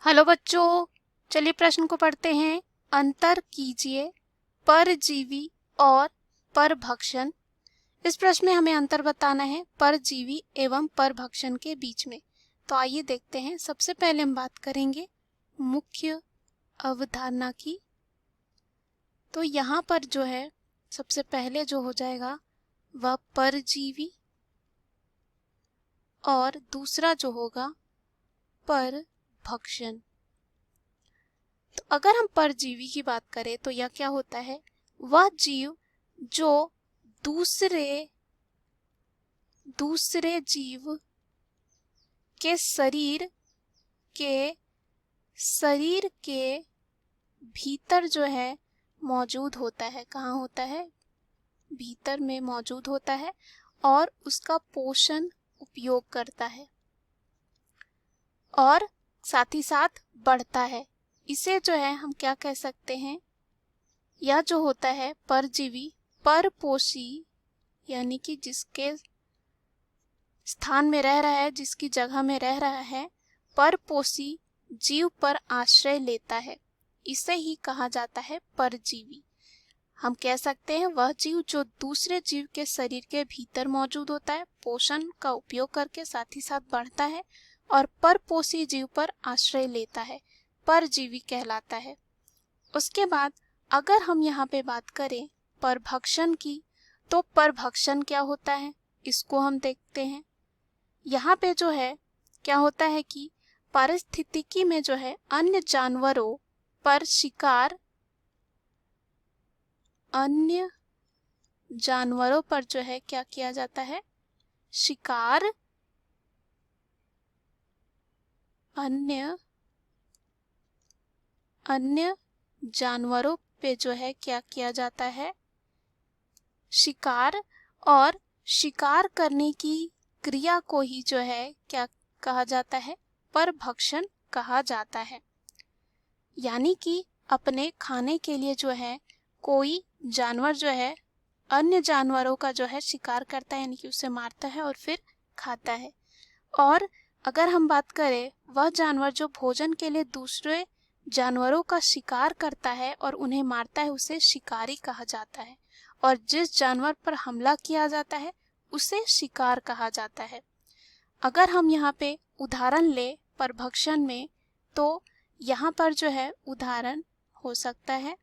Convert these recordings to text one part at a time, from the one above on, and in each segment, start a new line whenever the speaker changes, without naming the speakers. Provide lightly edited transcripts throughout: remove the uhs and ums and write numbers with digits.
Hello बच्चों, चलिए प्रश्न को पढ़ते हैं। अंतर कीजिए परजीवी और परभक्षण। इस प्रश्न में हमें अंतर बताना है परजीवी एवं परभक्षण के बीच में। तो आइए देखते हैं। सबसे पहले हम बात करेंगे मुख्य अवधारणा की। तो यहाँ पर जो है सबसे पहले जो हो जाएगा वह परजीवी और दूसरा जो होगा परभक्षण। तो अगर हम परजीवी की बात करें तो यह क्या होता है? वह जीव जो दूसरे जीव के शरीर के भीतर जो है मौजूद होता है। कहाँ होता है? भीतर में मौजूद होता है और उसका पोषण उपयोग करता है और साथ ही साथ बढ़ता है। इसे जो है हम क्या कह सकते हैं? यह जो होता है परजीवी परपोषी, यानी कि जिसके स्थान में रह रहा है, जिसकी जगह में रह रहा है, परपोषी जीव पर आश्रय लेता है। इसे ही कहा जाता है परजीवी। हम कह सकते हैं वह जीव जो दूसरे जीव के शरीर के भीतर मौजूद होता है, पोषण का उपयोग करके साथ ही साथ बढ़ता है और परपोषी जीव पर आश्रय लेता है, परजीवी कहलाता है। उसके बाद अगर हम यहाँ पे बात करें परभक्षण की, तो परभक्षण क्या होता है इसको हम देखते हैं। यहाँ पे जो है क्या होता है कि पारिस्थितिकी में जो है अन्य जानवरों पर जो है क्या किया जाता है? शिकार अन्य जानवरों पे जो है क्या किया जाता है? शिकार, और शिकार करने की क्रिया को ही जो है क्या कहा जाता है? परभक्षण कहा जाता है। यानी कि अपने खाने के लिए जो है कोई जानवर जो है अन्य जानवरों का जो है शिकार करता है, यानी कि उसे मारता है और फिर खाता है। और अगर हम बात करें वह जानवर जो भोजन के लिए दूसरे जानवरों का शिकार करता है और उन्हें मारता है, उसे शिकारी कहा जाता है। और जिस जानवर पर हमला किया जाता है उसे शिकार कहा जाता है। अगर हम यहाँ पे उदाहरण ले परभक्षण में, तो यहाँ पर जो है उदाहरण हो सकता है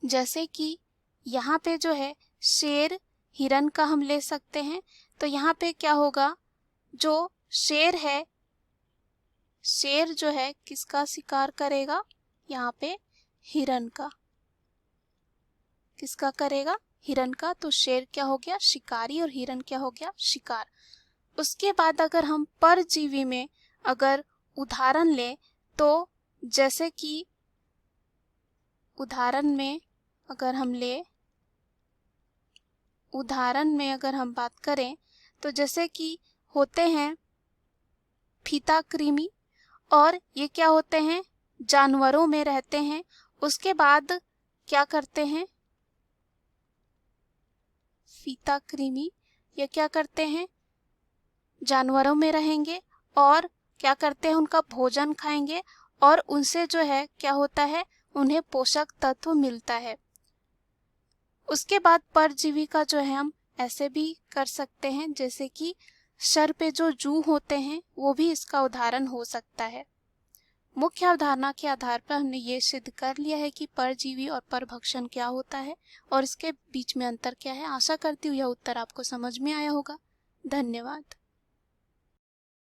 जैसे कि यहाँ पे जो है शेर हिरन का हम ले सकते हैं। तो यहाँ पे क्या होगा? जो शेर है, शेर जो है किसका शिकार करेगा? यहाँ पे हिरन का। किसका करेगा? हिरन का। तो शेर क्या हो गया? शिकारी, और हिरन क्या हो गया? शिकार। उसके बाद अगर हम परजीवी में अगर उदाहरण लें, तो जैसे कि उदाहरण में अगर हम बात करें, तो जैसे कि होते हैं फीता कृमि, और ये क्या होते हैं? जानवरों में रहते हैं। उसके बाद क्या करते हैं? फीता कृमि ये क्या करते हैं? जानवरों में रहेंगे और क्या करते हैं? उनका भोजन खाएंगे और उनसे जो है क्या होता है? उन्हें पोषक तत्व मिलता है। उसके बाद परजीवी का जो है हम ऐसे भी कर सकते हैं, जैसे कि सर पे जो जू होते हैं वो भी इसका उदाहरण हो सकता है। मुख्य अवधारणा के आधार पर हमने ये सिद्ध कर लिया है कि परजीवी और परभक्षण क्या होता है और इसके बीच में अंतर क्या है। आशा करती हूँ यह उत्तर आपको समझ में आया होगा। धन्यवाद।